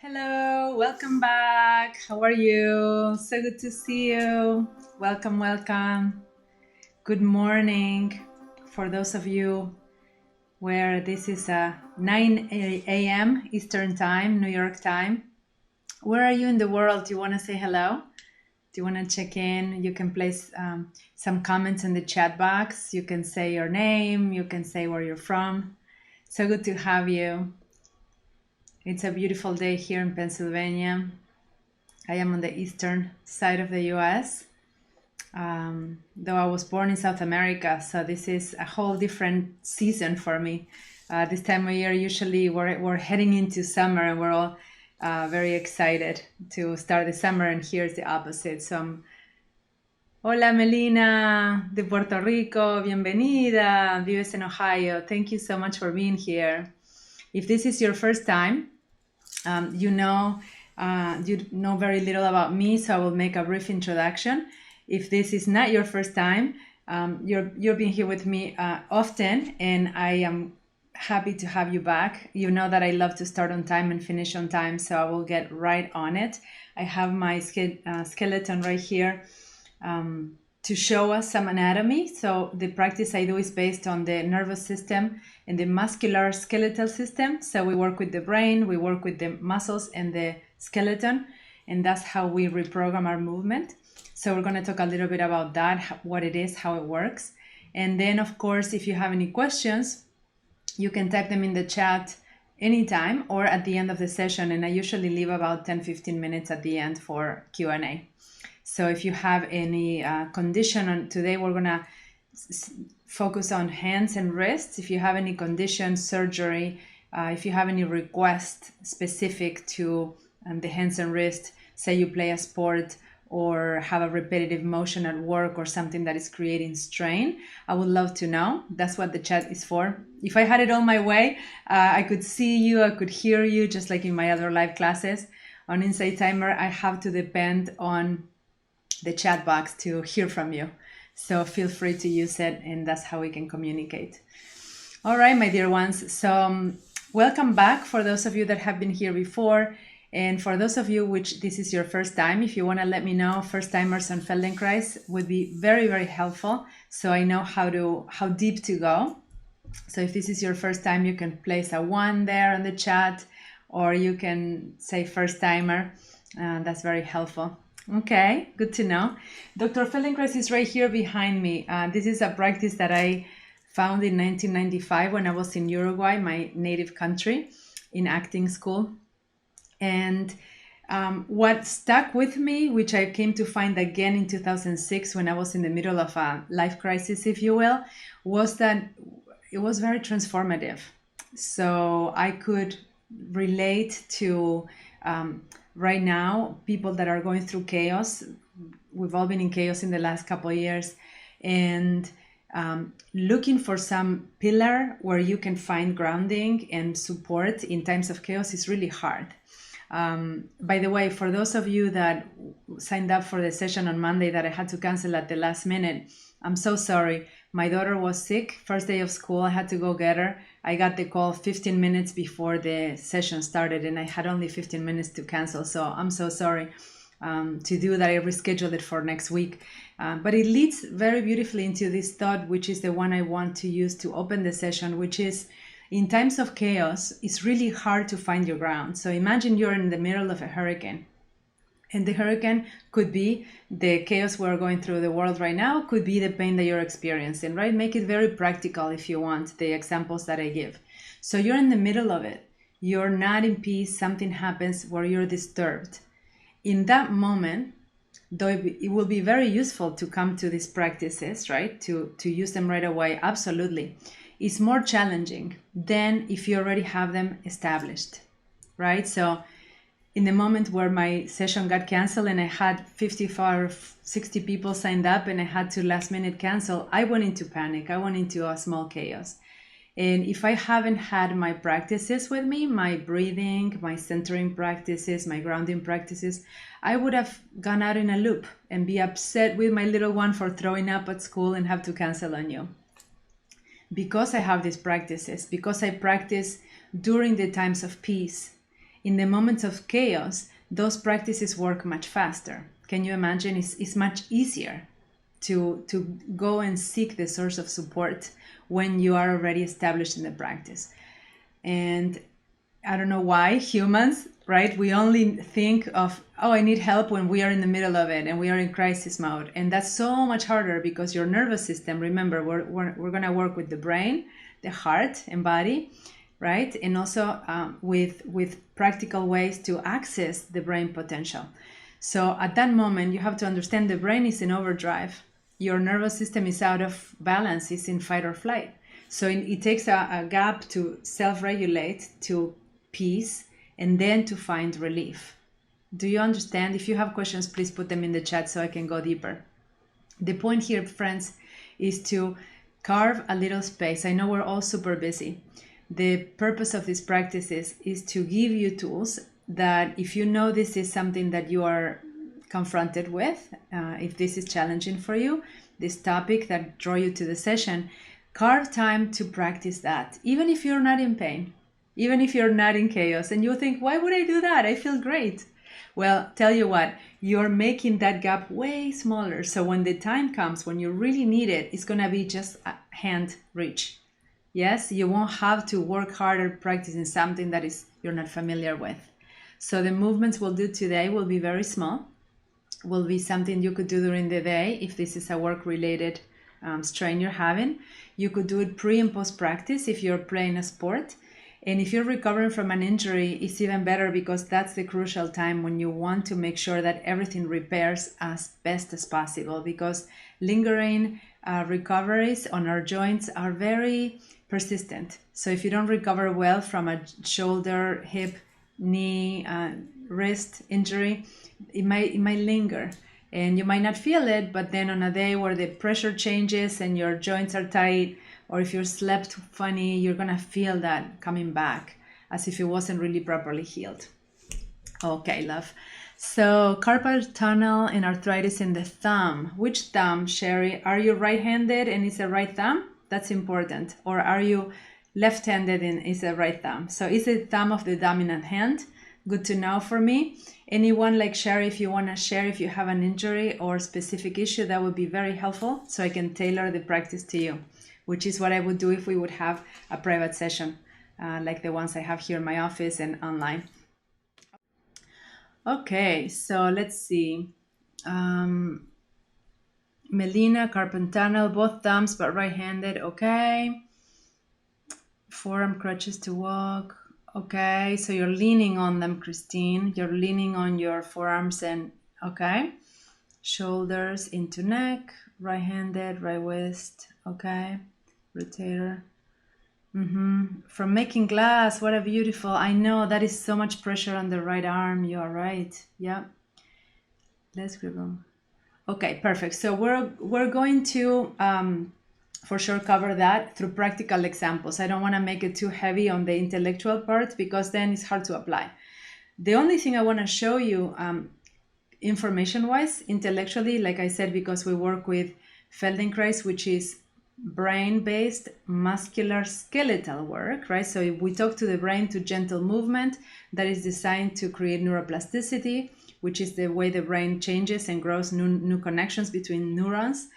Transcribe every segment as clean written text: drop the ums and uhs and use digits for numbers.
Hello, welcome back. How are you? So good to see you. Welcome, welcome. Good morning for those of you where this is 9 a.m. Eastern Time, New York time. Where are you in the world? Do you want to say hello? Do you want to check in? You can place some comments in the chat box. You can say your name. You can say where you're from. So good to have you. It's a beautiful day here in Pennsylvania. I am on the eastern side of the US, though I was born in South America, so this is a whole different season for me. This time of year, usually we're heading into summer and we're all very excited to start the summer, and here's the opposite. So hola Melina de Puerto Rico, bienvenida, vives en Ohio. Thank you so much for being here. If this is your first time, you know very little about me, so I will make a brief introduction. If this is not your first time, you've been here with me often, and I am happy to have you back. You know that I love to start on time and finish on time, so I will get right on it. I have my skeleton right here to show us some anatomy. So the practice I do is based on the nervous system and the muscular skeletal system. So we work with the brain, we work with the muscles and the skeleton, and that's how we reprogram our movement. So we're going to talk a little bit about that, what it is, how it works. And then, of course, if you have any questions, you can type them in the chat anytime or at the end of the session. And I usually leave about 10-15 minutes at the end for Q&A. So if you have any condition, today we're going to focus on hands and wrists. If you have any condition, surgery, if you have any request specific to the hands and wrists, say you play a sport or have a repetitive motion at work or something that is creating strain, I would love to know. That's what the chat is for. If I had it all my way, I could see you, I could hear you, just like in my other live classes. On Insight Timer, I have to depend on the chat box to hear from you. So feel free to use it, and that's how we can communicate. All right, my dear ones. So welcome back for those of you that have been here before. And for those of you which this is your first time, if you want to let me know, first timers on Feldenkrais would be very, very helpful. So I know how deep to go. So if this is your first time, you can place a 1 there on the chat, or you can say first timer. That's very helpful. Okay, good to know. Dr. Feldenkrais is right here behind me. This is a practice that I found in 1995 when I was in Uruguay, my native country, in acting school. And what stuck with me, which I came to find again in 2006 when I was in the middle of a life crisis, if you will, was that it was very transformative. So I could relate to right now people that are going through chaos. We've all been in chaos in the last couple of years, and looking for some pillar where you can find grounding and support in times of chaos is really hard. By the way, for those of you that signed up for the session on Monday that I had to cancel at the last minute, I'm so sorry. My daughter was sick, first day of school, I had to go get her. I got the call 15 minutes before the session started, and I had only 15 minutes to cancel. So I'm so sorry to do that. I rescheduled it for next week. But it leads very beautifully into this thought, which is the one I want to use to open the session, which is in times of chaos, it's really hard to find your ground. So imagine you're in the middle of a hurricane. And the hurricane could be the chaos we're going through the world right now, could be the pain that you're experiencing, right? Make it very practical if you want, the examples that I give. So you're in the middle of it. You're not in peace. Something happens where you're disturbed. In that moment, though it will be very useful to come to these practices, right? To use them right away, absolutely. It's more challenging than if you already have them established, right? So in the moment where my session got canceled and I had 55 or 60 people signed up and I had to last minute cancel, I went into panic. I went into a small chaos. And if I haven't had my practices with me, my breathing, my centering practices, my grounding practices, I would have gone out in a loop and be upset with my little one for throwing up at school and have to cancel on you. Because I have these practices, because I practice during the times of peace, in the moments of chaos, those practices work much faster. Can you imagine? It's much easier to go and seek the source of support when you are already established in the practice. And I don't know why humans, right? We only think of, oh, I need help when we are in the middle of it and we are in crisis mode. And that's so much harder because your nervous system, remember, we're going to work with the brain, the heart and body, right? And also with practical ways to access the brain potential. So at that moment, you have to understand the brain is in overdrive. Your nervous system is out of balance, it's in fight or flight. So it takes a gap to self-regulate, to peace, and then to find relief. Do you understand? If you have questions, please put them in the chat so I can go deeper. The point here, friends, is to carve a little space. I know we're all super busy. The purpose of these practices is to give you tools that if you know this is something that you are confronted with, if this is challenging for you, this topic that draw you to the session, carve time to practice that, even if you're not in pain, even if you're not in chaos, and you think, why would I do that? I feel great. Well, tell you what, you're making that gap way smaller. So when the time comes, when you really need it, it's going to be just a hand reach. Yes, you won't have to work harder practicing something that is you're not familiar with. So the movements we'll do today will be very small, will be something you could do during the day if this is a work-related strain you're having. You could do it pre and post practice if you're playing a sport. And if you're recovering from an injury, it's even better because that's the crucial time when you want to make sure that everything repairs as best as possible, because lingering recoveries on our joints are very persistent. So if you don't recover well from a shoulder, hip, knee, wrist injury, it might linger. And you might not feel it, but then on a day where the pressure changes and your joints are tight, or if you slept funny, you're going to feel that coming back as if it wasn't really properly healed. Okay, love. So carpal tunnel and arthritis in the thumb. Which thumb, Sherry? Are you right-handed and it's a right thumb? That's important. Or are you left-handed and it's a right thumb? So is it thumb of the dominant hand? Good to know for me. Anyone like Sherry, if you want to share if you have an injury or specific issue, that would be very helpful so I can tailor the practice to you, which is what I would do if we would have a private session like the ones I have here in my office and online. Okay, so let's see. Melina, carpal tunnel, both thumbs but right-handed, okay. Forearm crutches to walk. Okay, so you're leaning on them, Christine. You're leaning on your forearms and, okay. Shoulders into neck, right-handed, right wrist, okay. Rotator. From making glass, what a beautiful, I know that is so much pressure on the right arm. You are right. Yeah. Let's grip them. Okay, perfect. So we're going to for sure cover that through practical examples. I don't want to make it too heavy on the intellectual part because then it's hard to apply. The only thing I want to show you information-wise, intellectually, like I said, because we work with Feldenkrais, which is brain-based muscular skeletal work, right? So we talk to the brain to gentle movement that is designed to create neuroplasticity, which is the way the brain changes and grows new connections between neurons.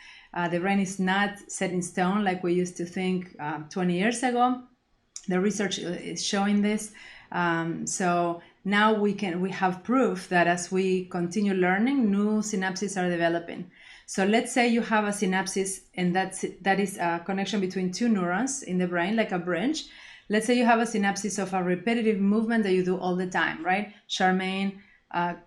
The brain is not set in stone like we used to think 20 years ago. The research is showing this. So now we have proof that as we continue learning, new synapses are developing. So let's say you have a synapsis and that is a connection between two neurons in the brain, like a bridge. Let's say you have a synapsis of a repetitive movement that you do all the time, right? Charmaine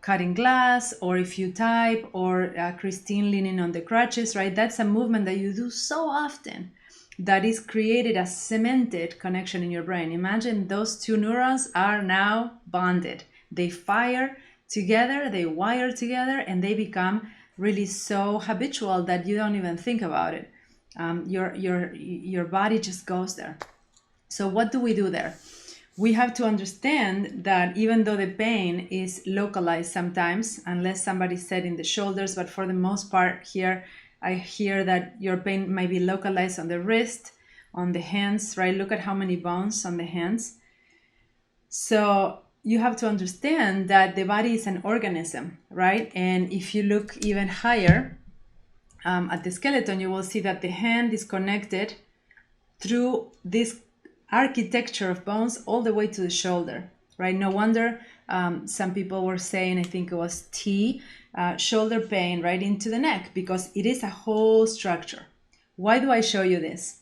cutting glass, or if you type, or Christine leaning on the crutches, right? That's a movement that you do so often that is created a cemented connection in your brain. Imagine those two neurons are now bonded. They fire together, they wire together, and they become really so habitual that you don't even think about it. Your body just goes there. So what do we do there? We have to understand that even though the pain is localized sometimes, unless somebody said in the shoulders, but for the most part here, I hear that your pain might be localized on the wrist, on the hands, right? Look at how many bones on the hands. So you have to understand that the body is an organism, right? And if you look even higher at the skeleton, you will see that the hand is connected through this architecture of bones all the way to the shoulder, right? No wonder some people were saying, I think it was shoulder pain right into the neck, because it is a whole structure. Why do I show you this?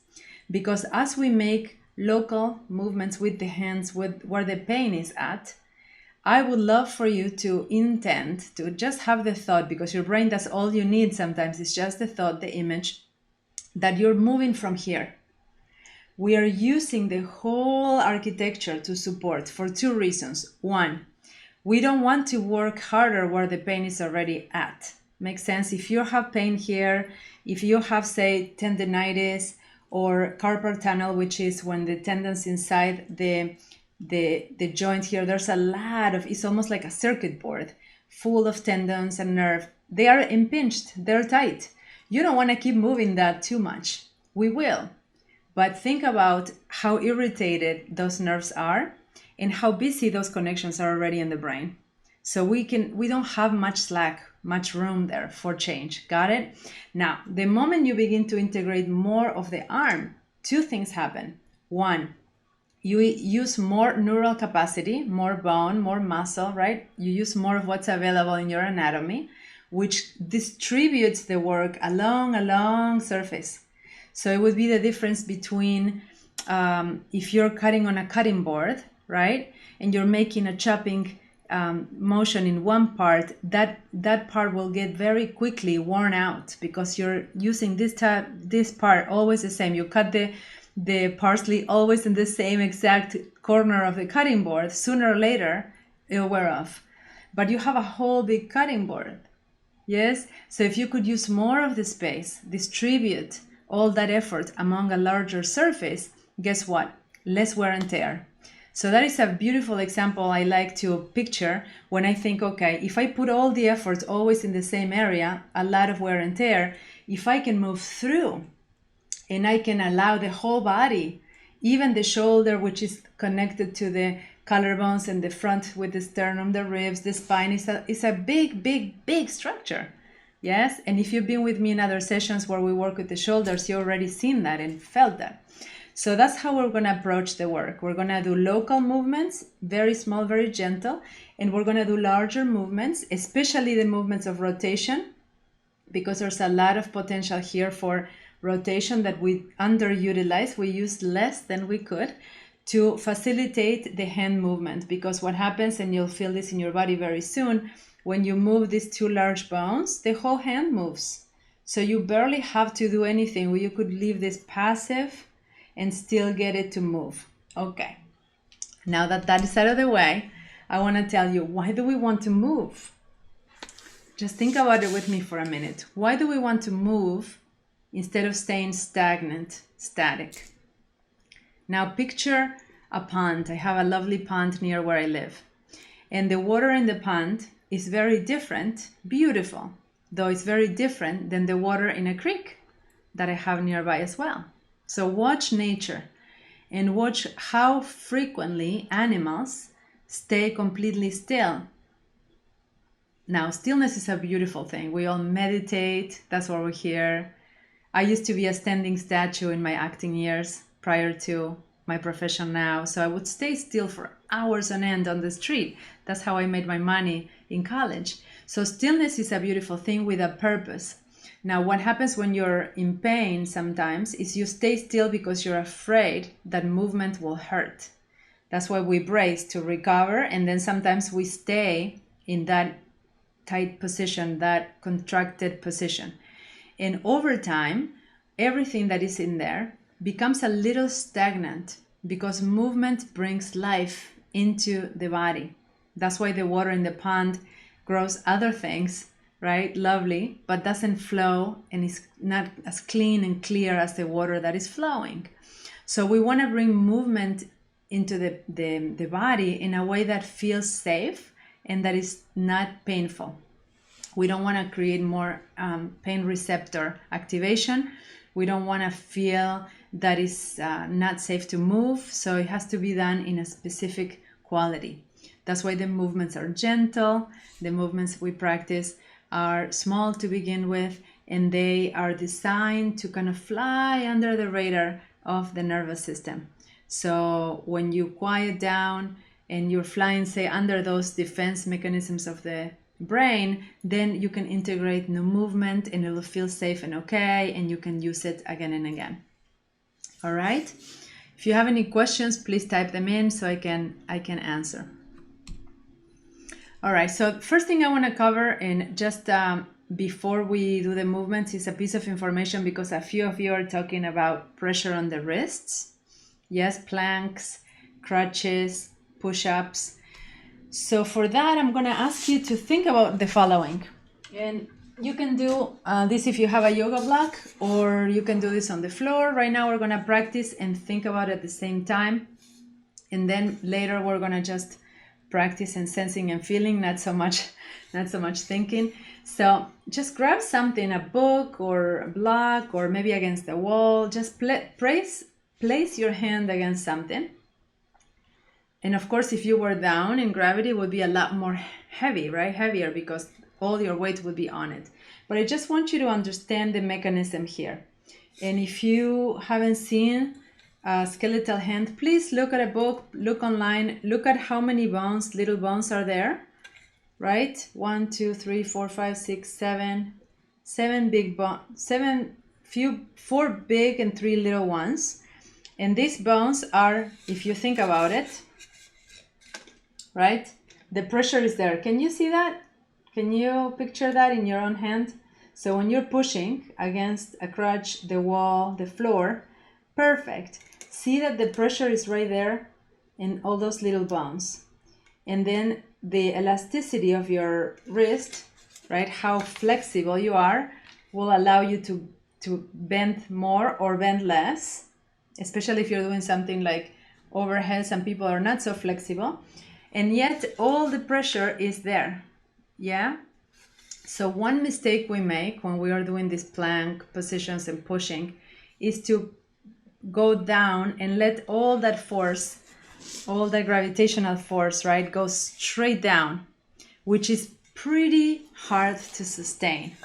Because as we make local movements with the hands where the pain is at, I would love for you to intend to just have the thought, because your brain, that's all you need sometimes, it's just the thought, the image, that you're moving from here. We are using the whole architecture to support for two reasons. One, we don't want to work harder where the pain is already at. Makes sense? If you have pain here, if you have, say, tendinitis or carpal tunnel, which is when the tendons inside the joint here, there's a lot of, it's almost like a circuit board full of tendons and nerve. They are impinged, they're tight. You don't want to keep moving that too much. We will. But think about how irritated those nerves are and how busy those connections are already in the brain. So we don't have much slack, much room there for change. Got it? Now, the moment you begin to integrate more of the arm, two things happen. One, you use more neural capacity, more bone, more muscle, right? You use more of what's available in your anatomy, which distributes the work along a long surface. So it would be the difference between if you're cutting on a cutting board, right? And you're making a chopping motion in one part, that part will get very quickly worn out because you're using this part always the same. You cut the parsley always in the same exact corner of the cutting board. Sooner or later, it'll wear off. But you have a whole big cutting board. Yes? So if you could use more of the space, distribute all that effort among a larger surface, guess what? Less wear and tear. So that is a beautiful example I like to picture when I think, okay, if I put all the effort always in the same area, a lot of wear and tear, if I can move through and I can allow the whole body, even the shoulder, which is connected to the collarbones and the front with the sternum, the ribs, the spine, is a big, big, big structure. Yes, and if you've been with me in other sessions where we work with the shoulders, you've already seen that and felt that. So that's how we're going to approach the work. We're going to do local movements, very small, very gentle, and we're going to do larger movements, especially the movements of rotation, because there's a lot of potential here for rotation that we underutilize. We use less than we could to facilitate the hand movement, because what happens, and you'll feel this in your body very soon, when you move these two large bones, the whole hand moves. So you barely have to do anything. You could leave this passive and still get it to move. Okay. Now that is out of the way, I want to tell you, why do we want to move? Just think about it with me for a minute. Why do we want to move instead of staying stagnant, static? Now picture a pond. I have a lovely pond near where I live. And the water in the pond is very different, beautiful, though it's very different than the water in a creek that I have nearby as well. So watch nature and watch how frequently animals stay completely still. Now, stillness is a beautiful thing. We all meditate, that's why we're here. I used to be a standing statue in my acting years prior to my profession now. So I would stay still for hours on end on the street. That's how I made my money in college. So stillness is a beautiful thing with a purpose. Now, what happens when you're in pain sometimes is you stay still because you're afraid that movement will hurt. That's why we brace to recover, and then sometimes we stay in that tight position, that contracted position. And over time, everything that is in there becomes a little stagnant because movement brings life into the body. That's why the water in the pond grows other things, right? Lovely, but doesn't flow and is not as clean and clear as the water that is flowing. So we want to bring movement into the body in a way that feels safe and that is not painful. We don't want to create more pain receptor activation. We don't want to feel that is not safe to move. So it has to be done in a specific quality. That's why the movements are gentle. The movements we practice are small to begin with, and they are designed to kind of fly under the radar of the nervous system. So when you quiet down and you're flying, say, under those defense mechanisms of the brain, then you can integrate new movement and it'll feel safe and okay, and you can use it again and again. All right. If you have any questions, please type them in so I can answer. All right. So first thing I want to cover, and just before we do the movements, is a piece of information, because a few of you are talking about pressure on the wrists. Yes, planks, crutches, push-ups. So for that, I'm going to ask you to think about the following. And you can do this if you have a yoga block, or you can do this on the floor. Right now, we're going to practice and think about it at the same time. And then later, we're going to just practice and sensing and feeling, not so much thinking. So just grab something, a book or a block, or maybe against the wall. Just place your hand against something. And of course, if you were down in gravity, it would be a lot more heavy, right? Heavier, because all your weight would be on it. But I just want you to understand the mechanism here. And if you haven't seen a skeletal hand, please look at a book, look online, look at how many bones, little bones are there, right? 1, 2, 3, 4, 5, 6, 7. 7 big bones, 4 big and 3 little ones. And these bones are, if you think about it, right? The pressure is there. Can you see that? Can you picture that in your own hand? So when you're pushing against a crutch, the wall, the floor, perfect. See that the pressure is right there in all those little bones. And then the elasticity of your wrist, right? How flexible you are will allow you to bend more or bend less, especially if you're doing something like overhead. Some people are not so flexible. And yet all the pressure is there, yeah? So one mistake we make when we are doing these plank positions and pushing is to go down and let all that force, all that gravitational force, right, go straight down, which is pretty hard to sustain.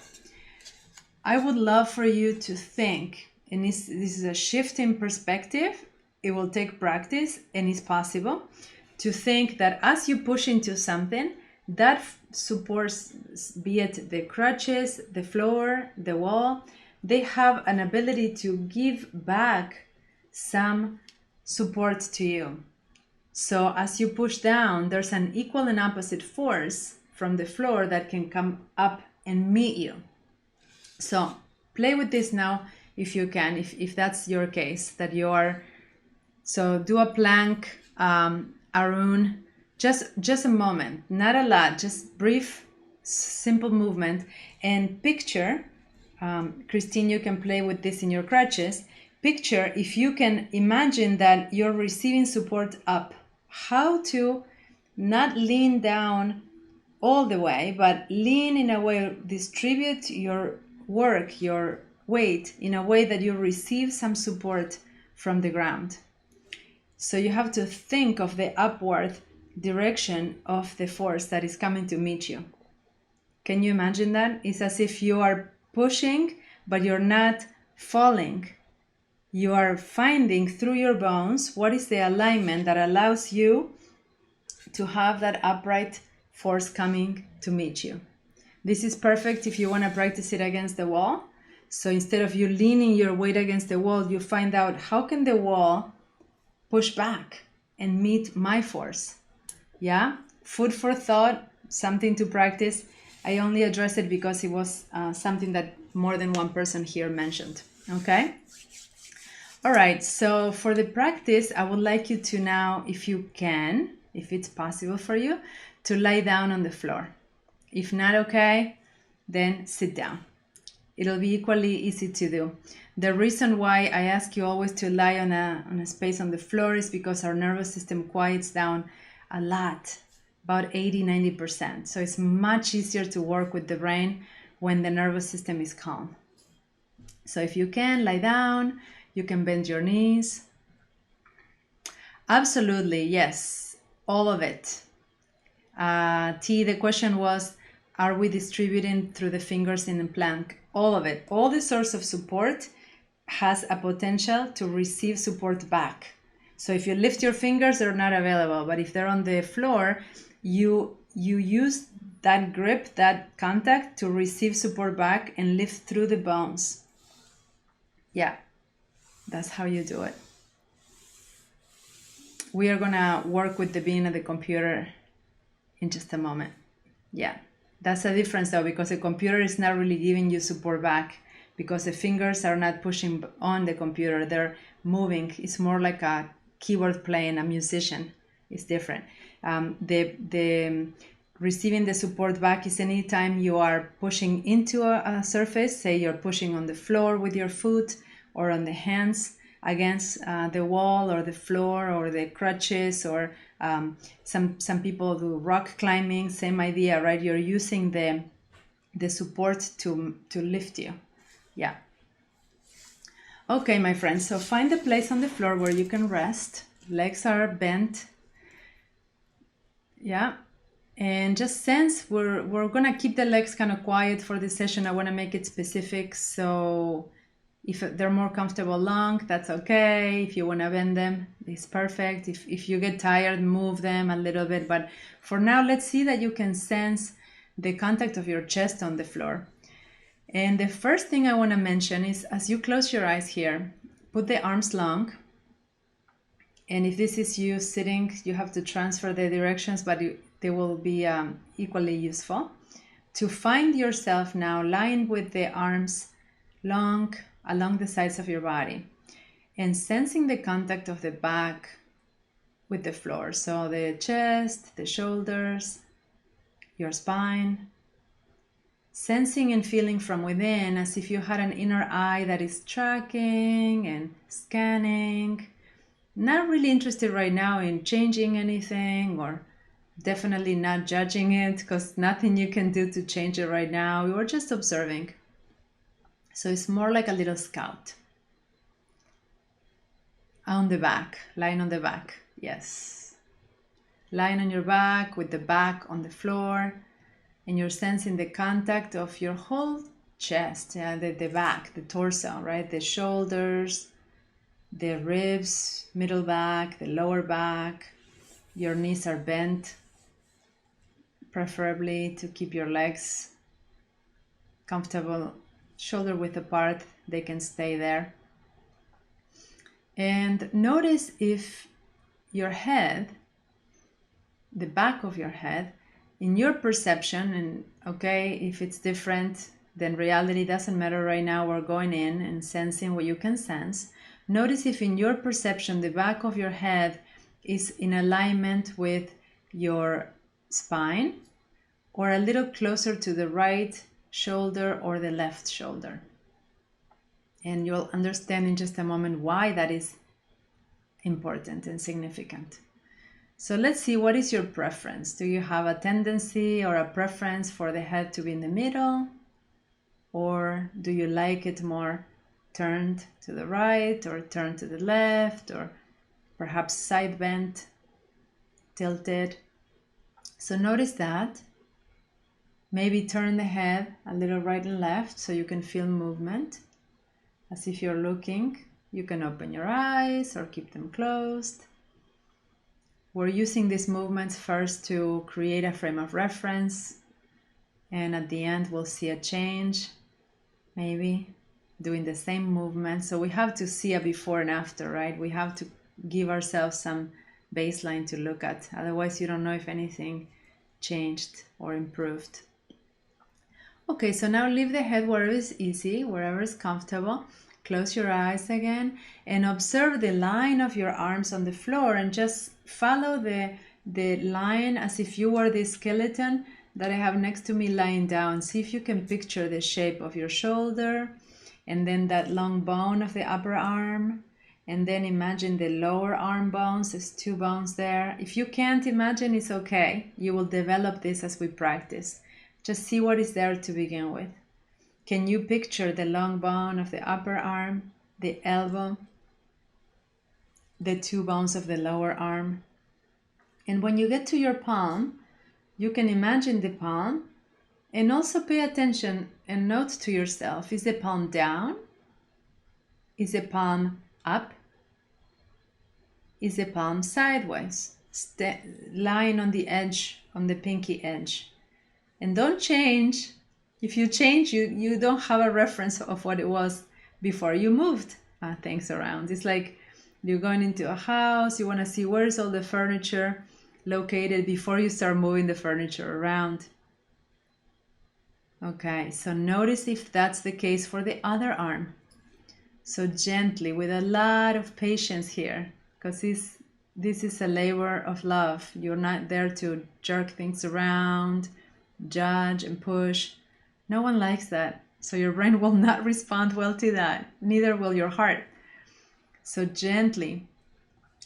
I would love for you to think, and this is a shift in perspective. It will take practice, and it's possible to think that as you push into something, that supports, be it the crutches, the floor, the wall, they have an ability to give back some support to you. So as you push down, there's an equal and opposite force from the floor that can come up and meet you. So play with this now if you can, if that's your case, that you are. So do a plank, Arun, just a moment, not a lot, just brief, simple movement, and picture, Christine, you can play with this in your crutches. Picture, if you can imagine that you're receiving support up, how to not lean down all the way, but lean in a way, distribute your work, your weight in a way that you receive some support from the ground. So you have to think of the upward direction of the force that is coming to meet you. Can you imagine that? It's as if you are pushing, but you're not falling. You are finding through your bones what is the alignment that allows you to have that upright force coming to meet you. This is perfect if you want to practice it against the wall. So instead of you leaning your weight against the wall, you find out how can the wall push back and meet my force. Yeah, food for thought, something to practice. I only addressed it because it was something that more than one person here mentioned. Okay. All right. So for the practice, I would like you to now, if you can, if it's possible for you, to lie down on the floor. If not okay, then sit down. It'll be equally easy to do. The reason why I ask you always to lie on a space on the floor is because our nervous system quiets down a lot, about 80-90%. So it's much easier to work with the brain when the nervous system is calm. So if you can, lie down, you can bend your knees. Absolutely, yes, all of it. T, the question was, are we distributing through the fingers in the plank? All of it. All the source of support has a potential to receive support back. So if you lift your fingers, they're not available. But if they're on the floor, you use that grip, that contact to receive support back and lift through the bones. Yeah, that's how you do it. We are gonna work with the being of the computer in just a moment. Yeah, that's a difference though, because the computer is not really giving you support back, because the fingers are not pushing on the computer, they're moving. It's more like a keyboard playing, a musician. It's different. The receiving the support back is anytime you are pushing into a surface, say you're pushing on the floor with your foot or on the hands against the wall or the floor or the crutches, or some people do rock climbing, same idea, right? You're using the support to lift you. Yeah. Okay, my friends, so find a place on the floor where you can rest. Legs are bent. Yeah. And just sense, we're gonna keep the legs kind of quiet for this session. I want to make it specific, so if they're more comfortable long, that's okay. If you want to bend them, it's perfect. If you get tired, move them a little bit. But for now, let's see that you can sense the contact of your chest on the floor. And the first thing I want to mention is, as you close your eyes here, put the arms long. And if this is you sitting, you have to transfer the directions, but they will be equally useful. To find yourself now lying with the arms long along the sides of your body and sensing the contact of the back with the floor. So the chest, the shoulders, your spine. Sensing and feeling from within as if you had an inner eye that is tracking and scanning. Not really interested right now in changing anything, or definitely not judging it, because nothing you can do to change it right now. You're just observing. So it's more like a little scout. On the back, lying on the back, yes. Lying on your back with the back on the floor, and you're sensing the contact of your whole chest, the back, the torso, right? The shoulders, the ribs, middle back, the lower back. Your knees are bent, preferably to keep your legs comfortable, shoulder width apart. They can stay there. And notice if your head, the back of your head, in your perception, and okay, if it's different, then reality doesn't matter right now. We're going in and sensing what you can sense. Notice if in your perception, the back of your head is in alignment with your spine, or a little closer to the right shoulder or the left shoulder. And you'll understand in just a moment why that is important and significant. So let's see, what is your preference? Do you have a tendency or a preference for the head to be in the middle? Or do you like it more turned to the right or turned to the left, or perhaps side bent, tilted? So notice that. Maybe turn the head a little right and left so you can feel movement. As if you're looking, you can open your eyes or keep them closed. We're using these movements first to create a frame of reference, and at the end we'll see a change, maybe doing the same movement. So we have to see a before and after, right? We have to give ourselves some baseline to look at. Otherwise you don't know if anything changed or improved. Okay, so now leave the head wherever is easy, wherever is comfortable. Close your eyes again and observe the line of your arms on the floor, and just follow the line as if you were the skeleton that I have next to me lying down. See if you can picture the shape of your shoulder, and then that long bone of the upper arm, and then imagine the lower arm bones. There's 2 bones there. If you can't imagine, it's okay. You will develop this as we practice. Just see what is there to begin with. Can you picture the long bone of the upper arm, the elbow, the 2 bones of the lower arm? And when you get to your palm, You can imagine the palm and also pay attention and note to yourself, is the palm down? Is the palm up? Is the palm sideways? Lying on the edge, on the pinky edge. And don't change. If you change, you don't have a reference of what it was before you moved things around. It's like you're going into a house, you want to see where's all the furniture located before you start moving the furniture around. Okay, so notice if that's the case for the other arm. So gently, with a lot of patience here, because this is a labor of love. You're not there to jerk things around, judge and push. No one likes that. So your brain will not respond well to that. Neither will your heart. So gently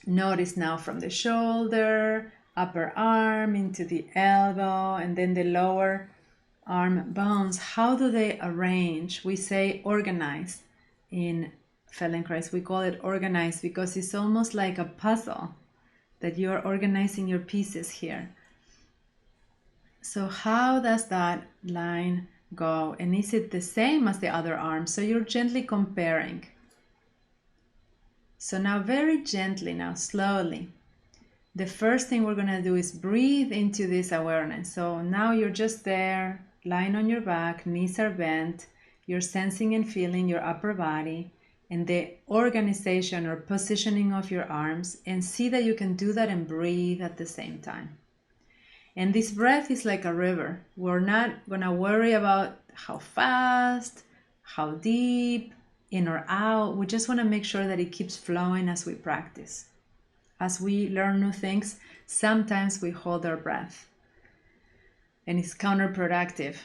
notice now from the shoulder, upper arm into the elbow, and then the lower arm bones. How do they arrange? We say organize in Feldenkrais. We call it organize because it's almost like a puzzle that you're organizing your pieces here. So how does that line go? And is it the same as the other arm? So you're gently comparing. So now very gently, now slowly, the first thing we're going to do is breathe into this awareness. So now you're just there, lying on your back, knees are bent, you're sensing and feeling your upper body and the organization or positioning of your arms, and see that you can do that and breathe at the same time. And this breath is like a river. We're not going to worry about how fast, how deep, in or out. We just want to make sure that it keeps flowing as we practice. As we learn new things, sometimes we hold our breath. And it's counterproductive.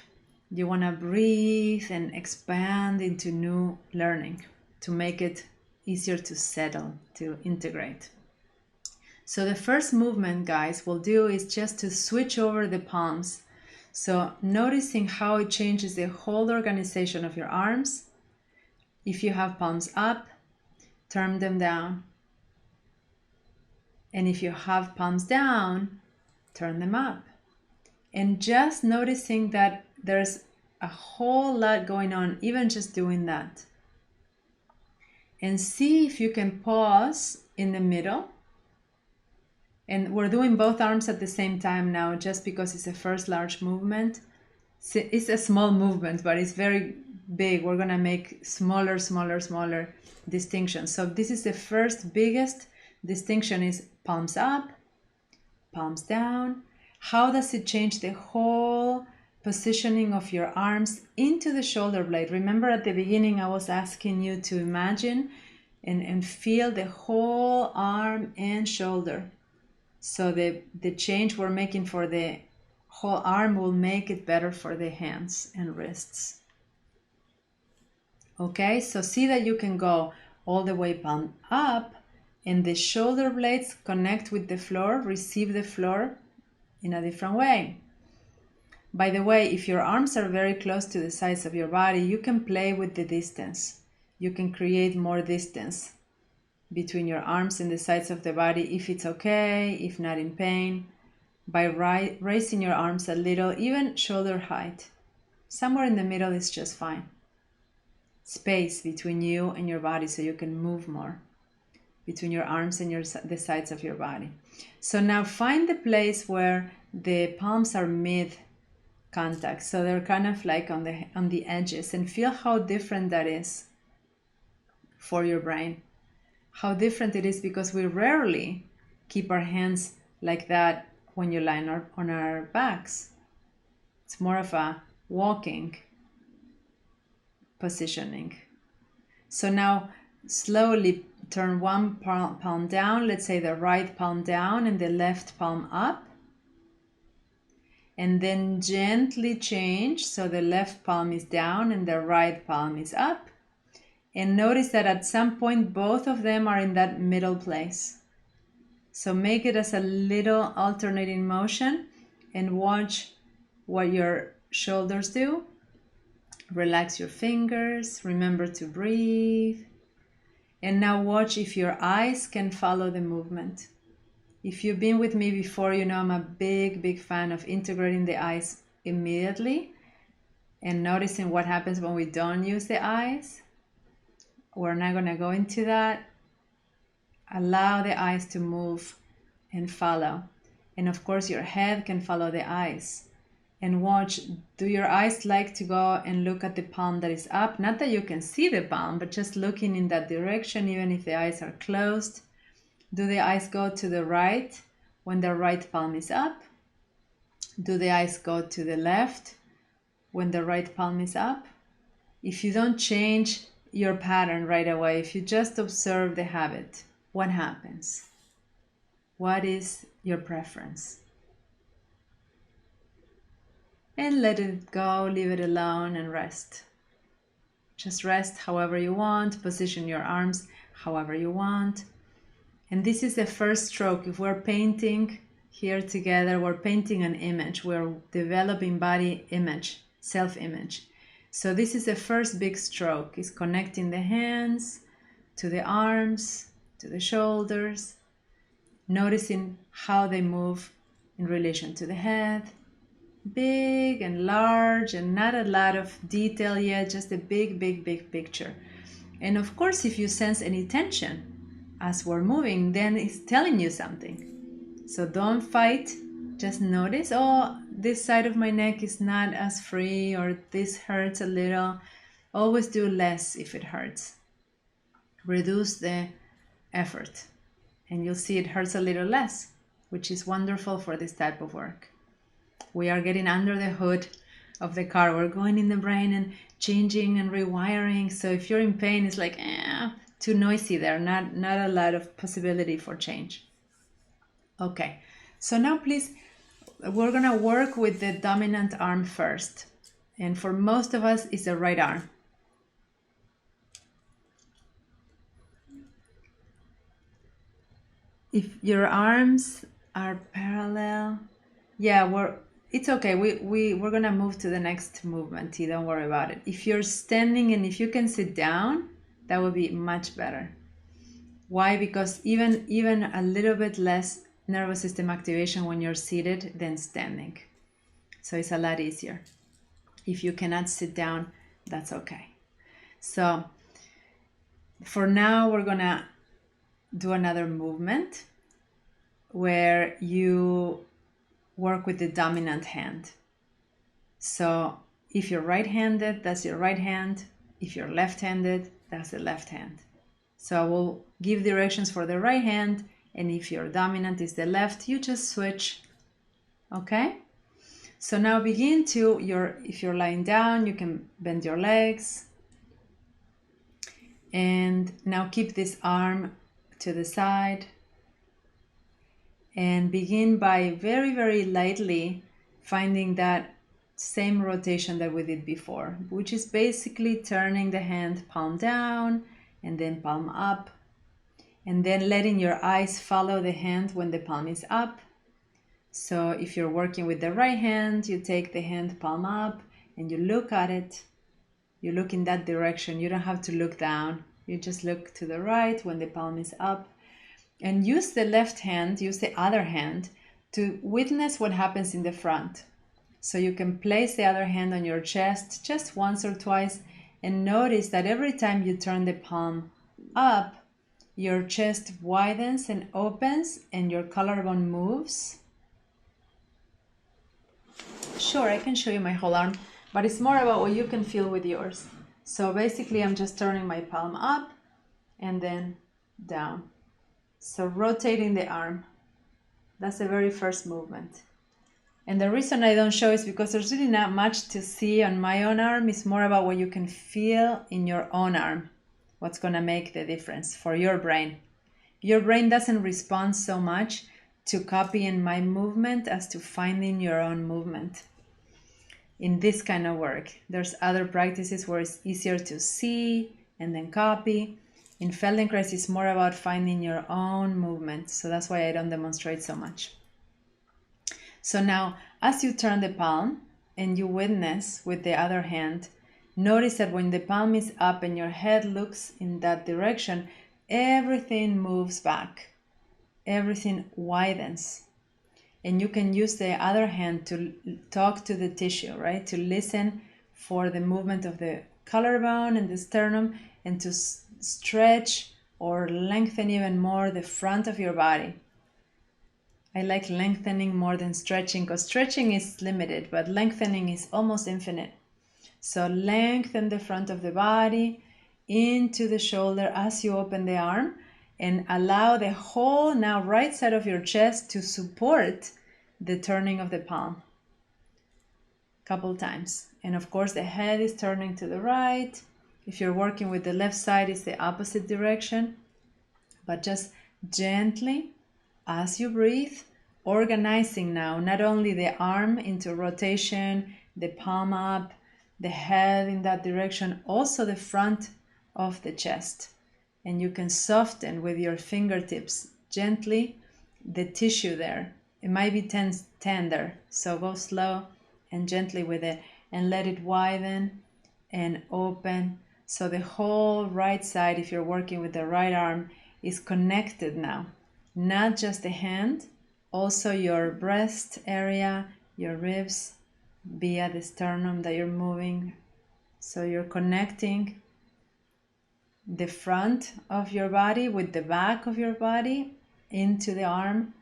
You want to breathe and expand into new learning to make it easier to settle, to integrate. So the first movement, guys, we'll do is just to switch over the palms. So noticing how it changes the whole organization of your arms. If you have palms up, turn them down. And if you have palms down, turn them up. And just noticing that there's a whole lot going on, even just doing that. And see if you can pause in the middle. And we're doing both arms at the same time now, just because it's the first large movement. It's a small movement, but it's very big. We're going to make smaller distinctions. So this is the first biggest distinction, is palms up, palms down. How does it change the whole positioning of your arms into the shoulder blade? Remember at the beginning I was asking you to imagine and feel the whole arm and shoulder. So the change we're making for the whole arm will make it better for the hands and wrists. Okay, so see that you can go all the way palm up and the shoulder blades connect with the floor, receive the floor in a different way. By the way, if your arms are very close to the sides of your body, you can play with the distance. You can create more distance between your arms and the sides of the body if it's okay, if not in pain, by raising your arms a little, even shoulder height. Somewhere in the middle is just fine. Space between you and your body so you can move more between your arms and the sides of your body. So now find the place where the palms are mid contact, so they're kind of like on the edges, and feel how different that is for your brain. How different it is, because we rarely keep our hands like that when you lie on our backs. It's more of a walking positioning. So now slowly turn one palm down, let's say the right palm down and the left palm up. And then gently change, so the left palm is down and the right palm is up. And notice that at some point both of them are in that middle place. So make it as a little alternating motion and watch what your shoulders do. Relax your fingers, remember to breathe. And now watch if your eyes can follow the movement. If you've been with me before, you know I'm a big fan of integrating the eyes immediately and noticing what happens when we don't use the eyes. We're not going to go into that. Allow the eyes to move and follow. And of course, your head can follow the eyes. And watch, do your eyes like to go and look at the palm that is up? Not that you can see the palm, but just looking in that direction, even if the eyes are closed. Do the eyes go to the right when the right palm is up? Do the eyes go to the left when the right palm is up? If you don't change your pattern right away, if you just observe the habit, what happens? What is your preference? And let it go, leave it alone and rest. Just rest however you want, position your arms however you want. And this is the first stroke. If we're painting here together, we're painting an image. We're developing body image, self-image. So this is the first big stroke, is connecting the hands to the arms, to the shoulders, noticing how they move in relation to the head. Big and large and not a lot of detail yet, just a big picture. And of course, if you sense any tension as we're moving, then it's telling you something. So don't fight, just notice, oh, this side of my neck is not as free, or this hurts a little. Always do less if it hurts. Reduce the effort and you'll see it hurts a little less, which is wonderful for this type of work. We are getting under the hood of the car. We're going in the brain and changing and rewiring. So if you're in pain, it's like, too noisy there, not a lot of possibility for change. Okay, so now please, we're gonna work with the dominant arm first. And for most of us, it's the right arm. If your arms are parallel, it's okay. We're gonna move to the next movement. Don't worry about it. If you're standing and if you can sit down, that would be much better. Why? Because even a little bit less nervous system activation when you're seated than standing. So it's a lot easier. If you cannot sit down, that's okay. So for now, we're gonna do another movement where you work with the dominant hand. So if you're right-handed, that's your right hand. If you're left-handed, that's the left hand. So I will give directions for the right hand, and if your dominant is the left, you just switch. Okay? So now begin to if you're lying down, you can bend your legs. And now keep this arm to the side. And begin by very lightly finding that same rotation that we did before, which is basically turning the hand palm down and then palm up, and then letting your eyes follow the hand when the palm is up. So if you're working with the right hand, you take the hand palm up and you look at it. You look in that direction. You don't have to look down. You just look to the right when the palm is up. And use the left hand, use the other hand to witness what happens in the front. So you can place the other hand on your chest just once or twice and notice that every time you turn the palm up, your chest widens and opens and your collarbone moves. Sure, I can show you my whole arm, but it's more about what you can feel with yours. So basically I'm just turning my palm up and then down. So rotating the arm, that's the very first movement. And the reason I don't show is because there's really not much to see on my own arm. It's more about what you can feel in your own arm, what's gonna make the difference for your brain. Your brain doesn't respond so much to copying my movement as to finding your own movement. In this kind of work, there's other practices where it's easier to see and then copy. In Feldenkrais, it's more about finding your own movement. So that's why I don't demonstrate so much. So now, as you turn the palm and you witness with the other hand, notice that when the palm is up and your head looks in that direction, everything moves back. everything widens. And you can use the other hand to talk to the tissue, right? To listen for the movement of the collarbone and the sternum, and to stretch or lengthen even more the front of your body. I like lengthening more than stretching, because stretching is limited, but lengthening is almost infinite. So lengthen the front of the body into the shoulder as you open the arm, and allow the whole now right side of your chest to support the turning of the palm. Couple times. And of course the head is turning to the right. If you're working with the left side, it's the opposite direction. But just gently, as you breathe, organizing now not only the arm into rotation, the palm up, the head in that direction, also the front of the chest. And you can soften with your fingertips gently the tissue there. It might be tender, so go slow and gently with it, and let it widen and open. So the whole right side, if you're working with the right arm, is connected now. Not just the hand, also your breast area, your ribs, via the sternum that you're moving. So you're connecting the front of your body with the back of your body into the arm,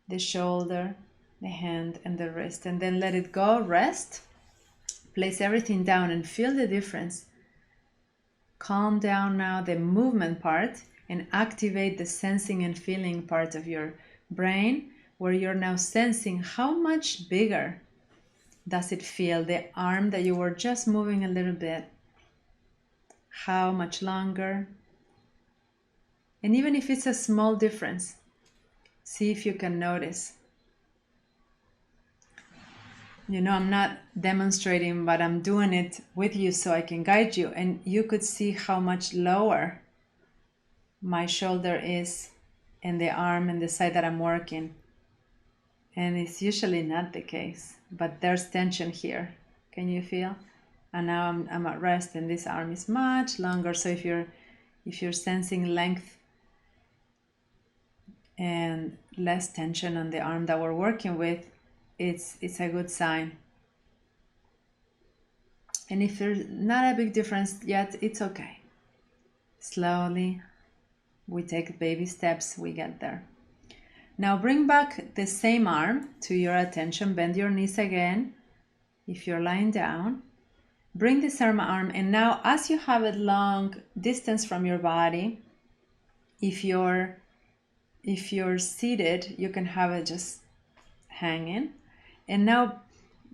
the shoulder, the hand, and the wrist. And then let it go, rest. Place everything down and feel the difference. Calm down now the movement part and activate the sensing and feeling part of your brain, where you're now sensing how much bigger does it feel, the arm that you were just moving a little bit. How much longer? And even if it's a small difference, see if you can notice. You know, I'm not demonstrating, but I'm doing it with you so I can guide you. And you could see how much lower my shoulder is and the arm and the side that I'm working. And it's usually not the case, but there's tension here. Can you feel? And now I'm at rest, and this arm is much longer. So if you're sensing length and less tension on the arm that we're working with, it's a good sign. And if there's not a big difference yet, it's okay. Slowly, we take baby steps, we get there. Now bring back the same arm to your attention. Bend your knees again. If you're lying down, bring this arm, and now as you have it long distance from your body, if you're seated, you can have it just hanging. And now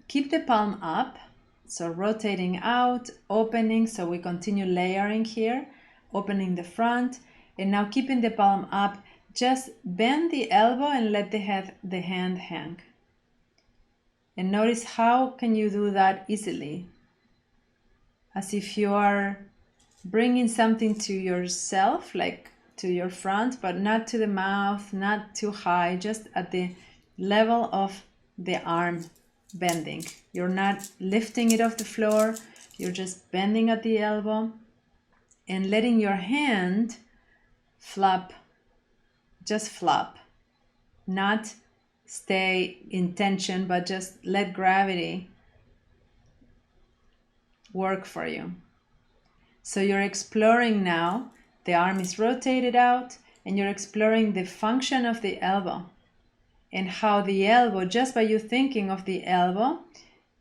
keep the palm up, so rotating out, opening, so we continue layering here, opening the front, and now keeping the palm up, just bend the elbow and let the hand hang. And notice how can you do that easily, as if you are bringing something to yourself, like to your front, but not to the mouth, not too high, just at the level of the arm bending. You're not lifting it off the floor, you're just bending at the elbow and letting your hand flap, just flap, not stay in tension, but just let gravity work for you. So you're exploring now, the arm is rotated out, and you're exploring the function of the elbow and how the elbow, just by you thinking of the elbow,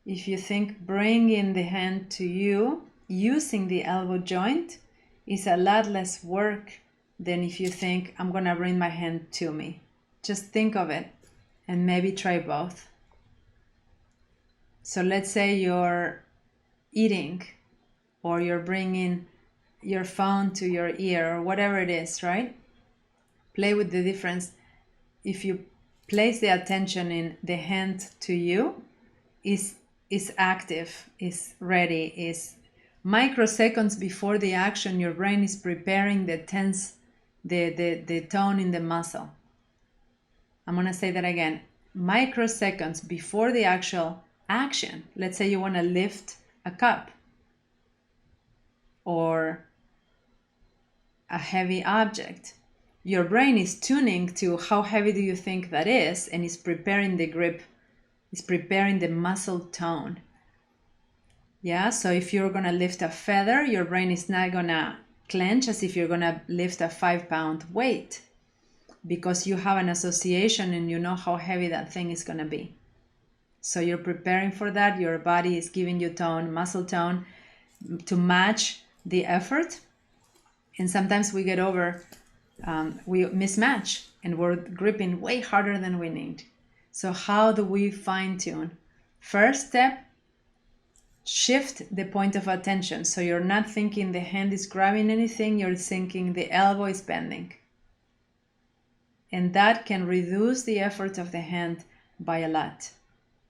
if you think bringing the hand to you, using the elbow joint, is a lot less work than if you think I'm gonna bring my hand to me. Just think of it and maybe try both. So let's say you're eating, or you're bringing your phone to your ear, or whatever it is, right? Play with the difference. If you place the attention in the hand to you, is active, is ready, is microseconds before the action, your brain is preparing the tone in the muscle. I'm gonna say that again. Microseconds before the actual action. Let's say you wanna lift a cup or a heavy object. your brain is tuning to how heavy do you think that is, and is preparing the grip, is preparing the muscle tone. Yeah, so if you're gonna lift a feather, your brain is not gonna clench as if you're gonna lift a 5-pound weight, because you have an association and you know how heavy that thing is gonna be. So you're preparing for that. Your body is giving you tone, muscle tone, to match the effort. And sometimes we get we mismatch and we're gripping way harder than we need. So how do we fine tune? First step, shift the point of attention. So you're not thinking the hand is grabbing anything, you're thinking the elbow is bending. And that can reduce the effort of the hand by a lot.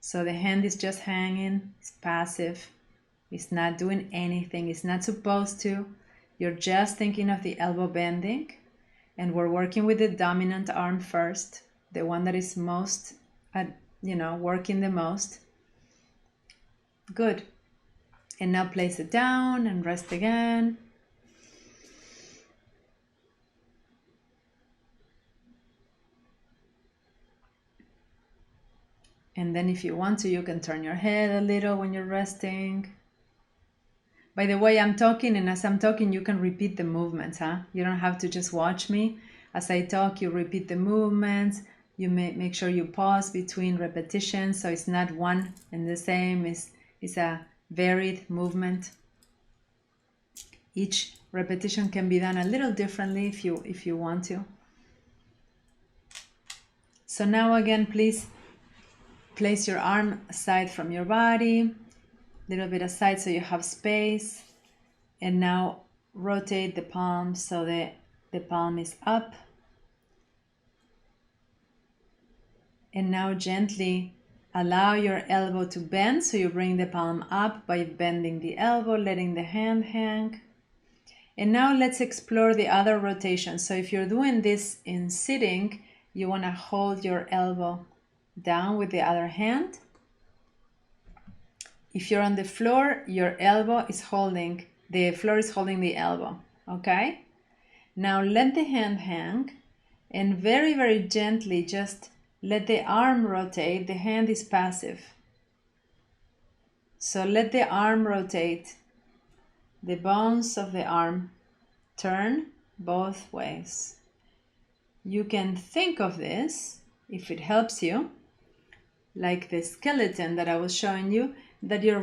So the hand is just hanging, it's passive, it's not doing anything, it's not supposed to. You're just thinking of the elbow bending, and we're working with the dominant arm first, the one that is most, working the most. Good. And now place it down and rest again. And then if you want to, you can turn your head a little when you're resting. By the way, I'm talking, and as I'm talking, you can repeat the movements, huh? You don't have to just watch me. As I talk, you repeat the movements. You make sure you pause between repetitions, so it's not one and the same. It's a varied movement. Each repetition can be done a little differently if you want to. So now again, please place your arm aside from your body, a little bit aside so you have space. And now rotate the palm so the palm is up. And now gently allow your elbow to bend, so you bring the palm up by bending the elbow, letting the hand hang. And now let's explore the other rotation. So if you're doing this in sitting, you want to hold your elbow down with the other hand. If you're on the floor, your elbow is holding, the floor is holding the elbow, okay? Now let the hand hang, and very, very gently just let the arm rotate. The hand is passive. So let the arm rotate. The bones of the arm turn both ways. You can think of this, if it helps you, like the skeleton that I was showing you, that you're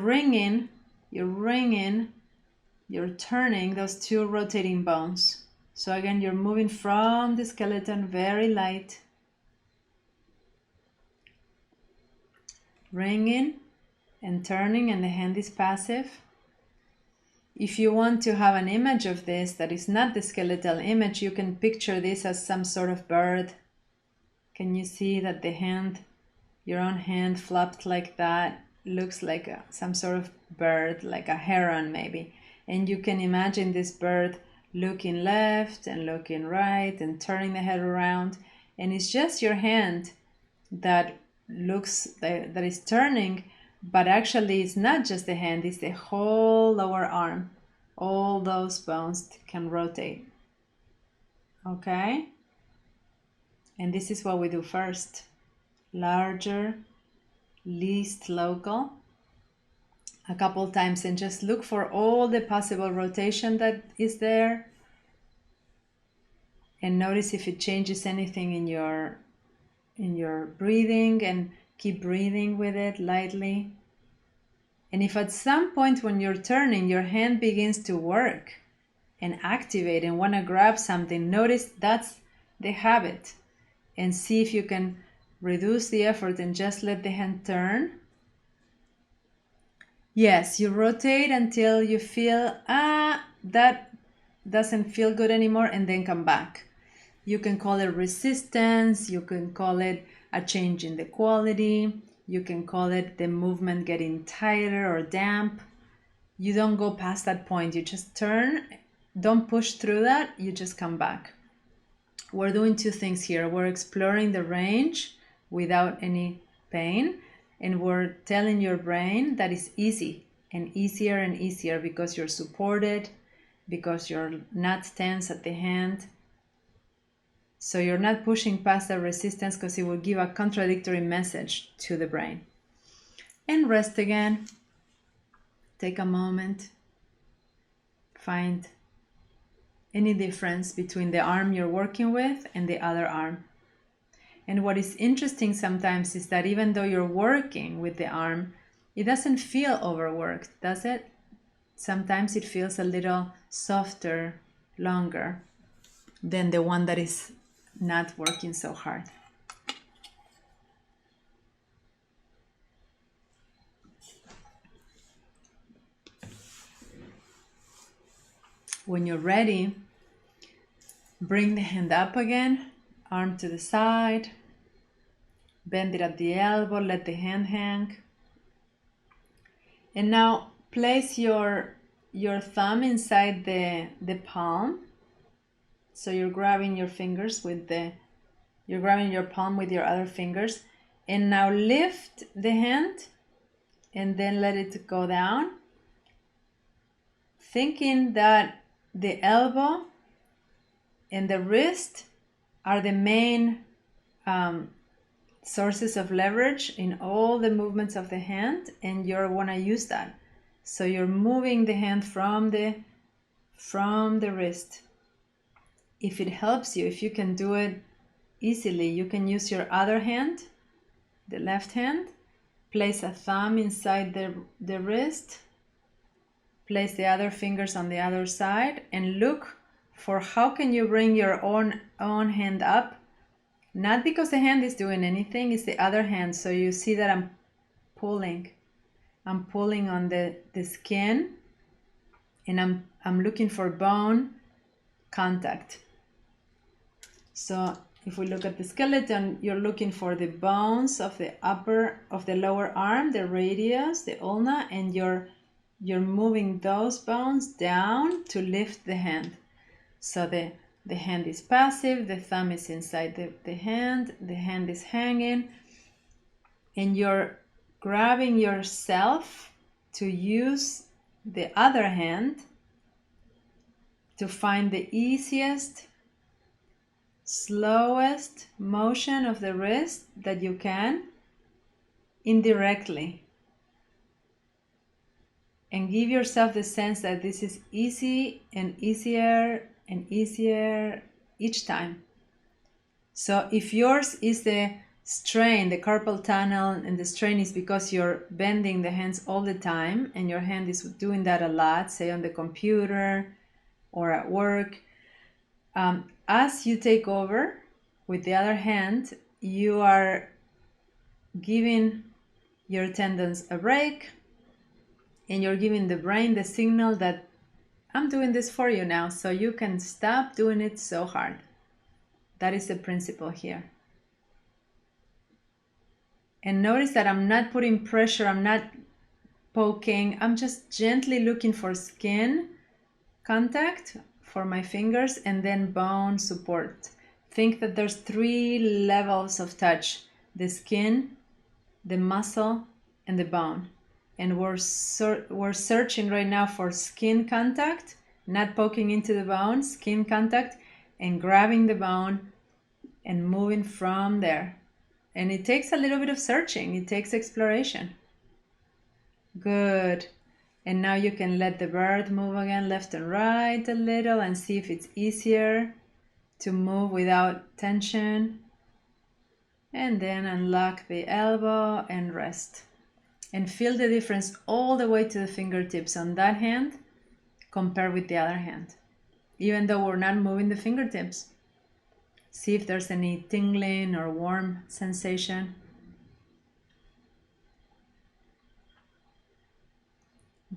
turning those two rotating bones. So again, you're moving from the skeleton, very light, ringing and turning, and the hand is passive. If you want to have an image of this that is not the skeletal image, you can picture this as some sort of bird. Can you see that the hand, your own hand flopped like that, looks like some sort of bird, like a heron maybe. And you can imagine this bird looking left and looking right and turning the head around. And it's just your hand that is turning, but actually it's not just the hand, it's the whole lower arm. All those bones can rotate. Okay? And this is what we do first. Larger, least local, a couple times, and just look for all the possible rotation that is there, and notice if it changes anything in your breathing, and keep breathing with it lightly. And if at some point when you're turning, your hand begins to work and activate and want to grab something, notice that's the habit, and see if you can reduce the effort and just let the hand turn. Yes, you rotate until you feel, that doesn't feel good anymore, and then come back. You can call it resistance, you can call it a change in the quality, you can call it the movement getting tighter or damp. You don't go past that point, you just turn, don't push through that, you just come back. We're doing two things here. We're exploring the range without any pain, and we're telling your brain that it's easy and easier because you're supported, because you're not tense at the hand. So you're not pushing past the resistance because it will give a contradictory message to the brain. And rest again. Take a moment. Find any difference between the arm you're working with and the other arm. And what is interesting sometimes is that even though you're working with the arm, it doesn't feel overworked, does it? Sometimes it feels a little softer, longer than the one that is not working so hard. When you're ready, bring the hand up again, arm to the side, bend it at the elbow, let the hand hang. And now place your thumb inside the palm. So you're grabbing your fingers you're grabbing your palm with your other fingers. And now lift the hand and then let it go down. Thinking that the elbow and the wrist are the main sources of leverage in all the movements of the hand, and you want to use that. So you're moving the hand from the wrist. If it helps you, if you can do it easily, you can use your other hand, the left hand, place a thumb inside the wrist, place the other fingers on the other side, and look for how can you bring your own hand up. Not because the hand is doing anything, it's the other hand. So you see that I'm pulling on the skin, and I'm looking for bone contact. So if we look at the skeleton, you're looking for the bones of the lower arm, the radius, the ulna, and you're moving those bones down to lift the hand. So the hand is passive, the thumb is inside the hand is hanging, and you're grabbing yourself to use the other hand to find the easiest, slowest motion of the wrist that you can indirectly. And give yourself the sense that this is easy and easier and easier each time. So if yours is the strain, the carpal tunnel, and the strain is because you're bending the hands all the time and your hand is doing that a lot, say on the computer or at work, as you take over with the other hand, you are giving your tendons a break, and you're giving the brain the signal that I'm doing this for you now, so you can stop doing it so hard. That is the principle here. And notice that I'm not putting pressure, I'm not poking, I'm just gently looking for skin contact for my fingers and then bone support. Think that there's 3 levels of touch: the skin, the muscle, and the bone. And we're searching right now for skin contact, not poking into the bone, skin contact, and grabbing the bone and moving from there. And it takes a little bit of searching, it takes exploration. Good. And now you can let the bird move again left and right a little and see if it's easier to move without tension. And then unlock the elbow and rest. And feel the difference all the way to the fingertips on that hand compared with the other hand. Even though we're not moving the fingertips. See if there's any tingling or warm sensation.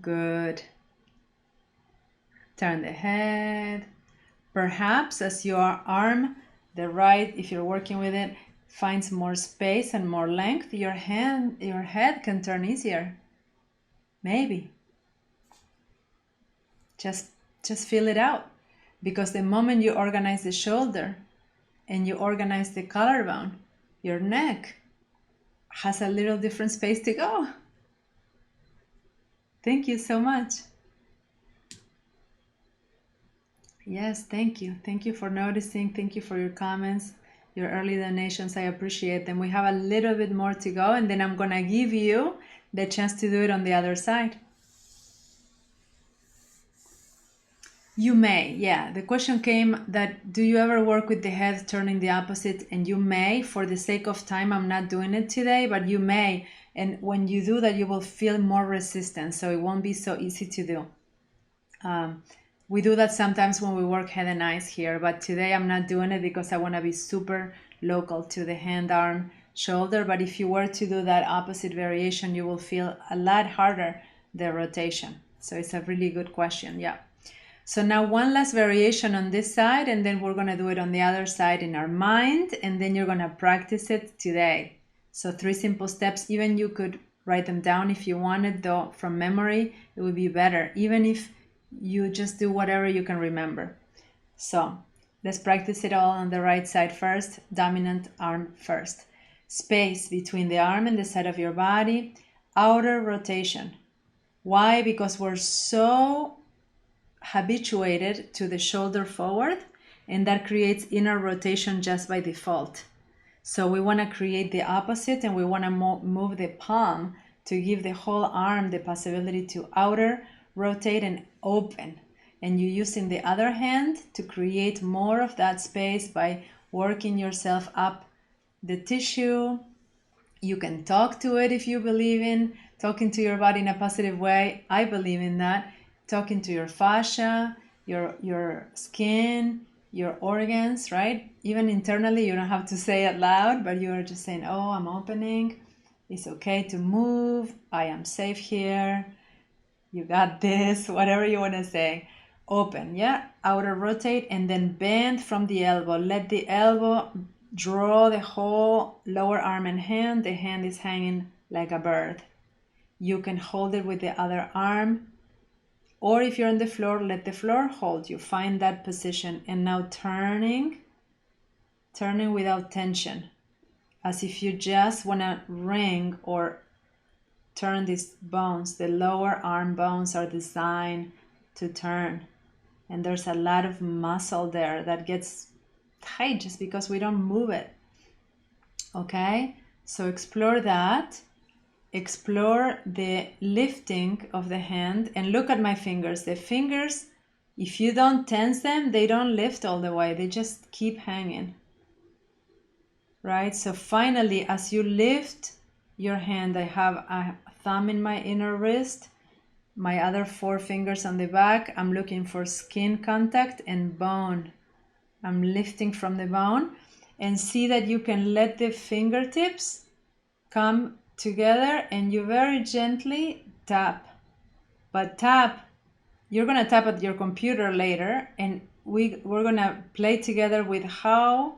Good. Turn the head. Perhaps as your arm, the right, if you're working with it, finds more space and more length, your head can turn easier. Maybe. Just feel it out. Because the moment you organize the shoulder and you organize the collarbone, your neck has a little different space to go. Thank you so much. Yes, thank you. Thank you for noticing. Thank you for your comments, your early donations. I appreciate them. We have a little bit more to go, and then I'm going to give you the chance to do it on the other side. You may, yeah. The question came that do you ever work with the head turning the opposite? And you may. For the sake of time, I'm not doing it today, but you may. And when you do that, you will feel more resistance, so it won't be so easy to do. We do that sometimes when we work head and eyes here, but today I'm not doing it because I want to be super local to the hand, arm, shoulder. But if you were to do that opposite variation, you will feel a lot harder the rotation. So it's a really good question. Yeah. So now one last variation on this side, and then we're going to do it on the other side in our mind, and then you're going to practice it today. So 3 simple steps. Even you could write them down if you wanted, though from memory it would be better, even if you just do whatever you can remember. So let's practice it all on the right side first. Dominant arm first. Space between the arm and the side of your body. Outer rotation. Why? Because we're so habituated to the shoulder forward, and that creates inner rotation just by default. So we want to create the opposite, and we want to move the palm to give the whole arm the possibility to outer rotate and open. And you using the other hand to create more of that space by working yourself up the tissue. You can talk to it if you believe in talking to your body in a positive way. I believe in that. Talking to your fascia, your skin, your organs, right? Even internally, you don't have to say it loud, but you are just saying, oh, I'm opening. It's okay to move. I am safe here. You got this, whatever you want to say. Open, yeah? Outer rotate, and then bend from the elbow. Let the elbow draw the whole lower arm and hand. The hand is hanging like a bird. You can hold it with the other arm. Or if you're on the floor, let the floor hold you. Find that position. And now turning without tension. As if you just want to wring or turn these bones. The lower arm bones are designed to turn. And there's a lot of muscle there that gets tight just because we don't move it. Okay? So explore that. Explore the lifting of the hand and look at my fingers. The fingers, if you don't tense them, they don't lift all the way. They just keep hanging. Right? So finally, as you lift your hand, I have a thumb in my inner wrist, my other 4 fingers on the back. I'm looking for skin contact and bone. I'm lifting from the bone, and see that you can let the fingertips come together and you very gently tap. But tap, you're going to tap at your computer later, and we're going to play together with how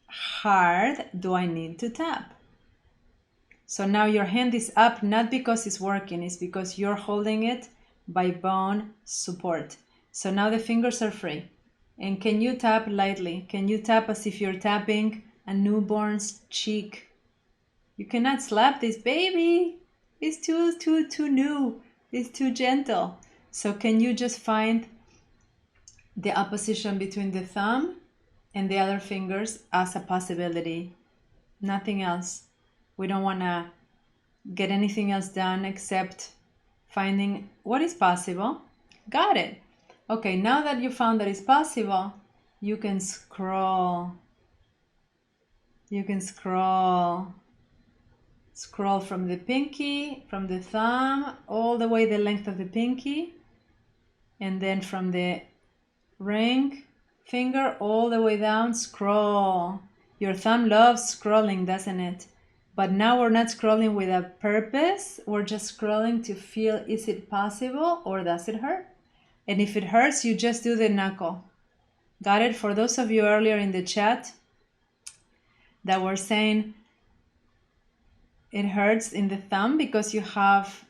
hard do I need to tap. So now your hand is up, not because it's working, it's because you're holding it by bone support. So now the fingers are free. And can you tap lightly? Can you tap as if you're tapping a newborn's cheek? You cannot slap this baby. It's too new. It's too gentle. So can you just find the opposition between the thumb and the other fingers as a possibility? Nothing else. We don't want to get anything else done except finding what is possible. Got it. Okay, now that you found that it's possible, you can scroll. You can scroll. Scroll from the pinky, from the thumb, all the way the length of the pinky, and then from the ring finger all the way down, scroll. Your thumb loves scrolling, doesn't it? But now we're not scrolling with a purpose. We're just scrolling to feel, is it possible or does it hurt? And if it hurts, you just do the knuckle. Got it? For those of you earlier in the chat that were saying it hurts in the thumb because you have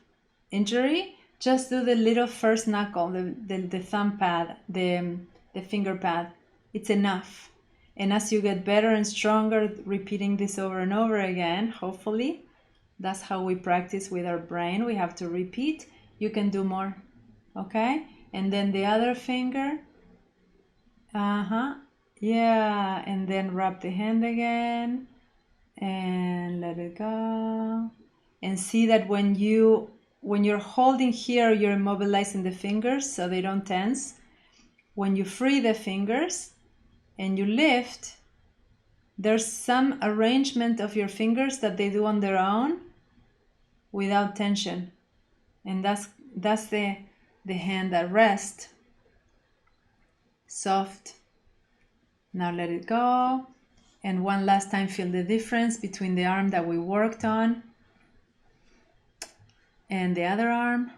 injury, just do the little first knuckle, the thumb pad, the finger pad. It's enough. And as you get better and stronger, repeating this over and over again, hopefully, that's how we practice with our brain. We have to repeat. You can do more, okay? And then the other finger, Yeah, and then wrap the hand again and let it go. And see that when you're holding here, you're immobilizing the fingers so they don't tense. When you free the fingers and you lift, there's some arrangement of your fingers that they do on their own without tension. And that's the hand at rest. Soft. Now let it go. And one last time, feel the difference between the arm that we worked on and the other arm.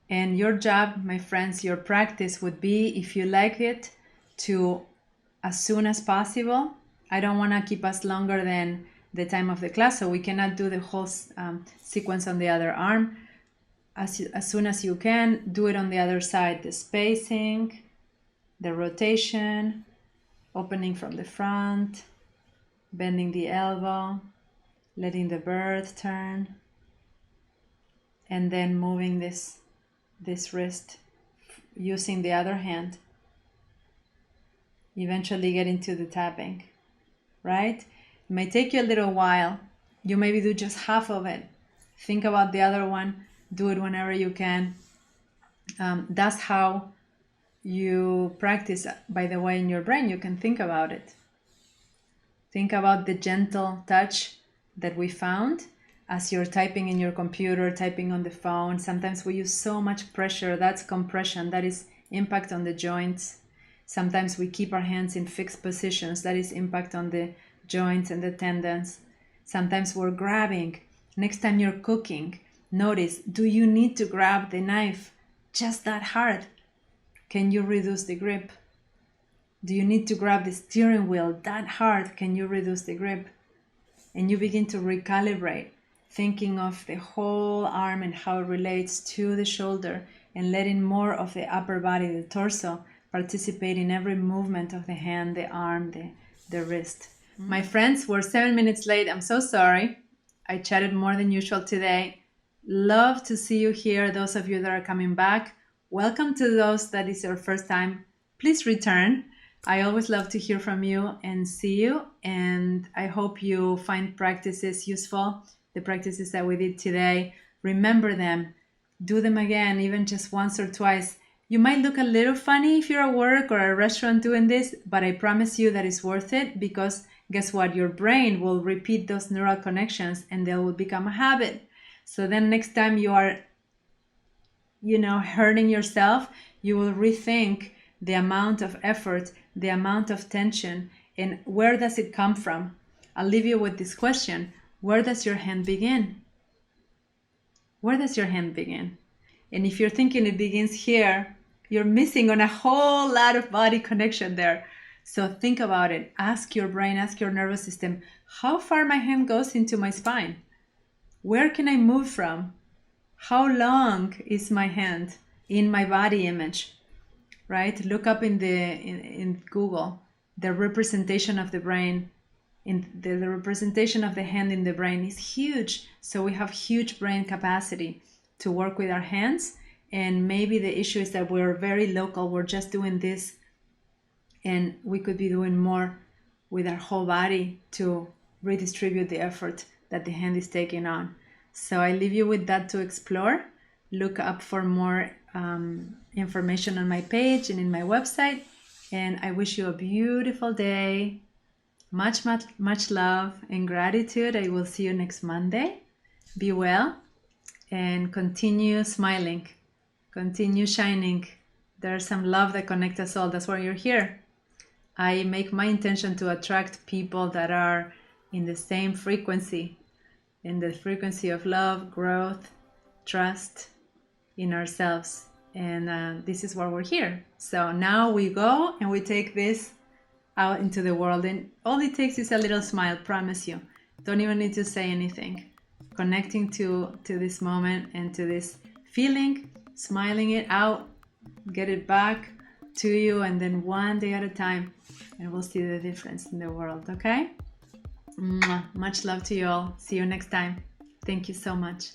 And your job, my friends, your practice would be, if you like it, to as soon as possible. I don't want to keep us longer than the time of the class, so we cannot do the whole sequence on the other arm. As soon as you can, do it on the other side. The spacing, the rotation, opening from the front, bending the elbow, letting the bird turn, and then moving this wrist using the other hand. Eventually get into the tapping, right? It may take you a little while. You maybe do just half of it. Think about the other one. Do it whenever you can. That's how you practice, by the way, in your brain. You can think about it. Think about the gentle touch that we found as you're typing in your computer, typing on the phone. Sometimes we use so much pressure. That's compression. That is impact on the joints. Sometimes we keep our hands in fixed positions. That is impact on the joints and the tendons. Sometimes we're grabbing. Next time you're cooking, notice, do you need to grab the knife just that hard? Can you reduce the grip? Do you need to grab the steering wheel that hard? Can you reduce the grip? And you begin to recalibrate, thinking of the whole arm and how it relates to the shoulder, and letting more of the upper body, the torso, participate in every movement of the hand, the arm, the wrist. My friends, we're 7 minutes late. I'm so sorry. I chatted more than usual today. Love to see you here. Those of you that are coming back, welcome. To those that is your first time, please return. I always love to hear from you and see you. And I hope you find practices useful. The practices that we did today, remember them. Do them again, even just once or twice. You might look a little funny if you're at work or at a restaurant doing this, but I promise you that it's worth it, because guess what? Your brain will repeat those neural connections and they will become a habit. So then next time you are, hurting yourself, you will rethink the amount of effort, the amount of tension, and where does it come from? I'll leave you with this question. Where does your hand begin? Where does your hand begin? And if you're thinking it begins here, you're missing on a whole lot of body connection there. So think about it. Ask your brain, ask your nervous system, how far my hand goes into my spine? Where can I move from? How long is my hand in my body image? Right? Look up in Google, the representation of the brain. The representation of the hand in the brain is huge. So we have huge brain capacity to work with our hands. And maybe the issue is that we're very local. We're just doing this, and we could be doing more with our whole body to redistribute the effort that the hand is taking on. So I leave you with that to explore. Look up for more information on my page and in my website. And I wish you a beautiful day. Much, much, much love and gratitude. I will see you next Monday. Be well and continue smiling. Continue shining. There's some love that connects us all. That's why you're here. I make my intention to attract people that are in the same frequency, in the frequency of love, growth, trust in ourselves. And this is why we're here. So now we go and we take this out into the world. And all it takes is a little smile, promise you. Don't even need to say anything. Connecting to this moment and to this feeling, smiling it out, get it back to you, and then one day at a time, and we'll see the difference in the world, okay? Much love to you all. See you next time. Thank you so much.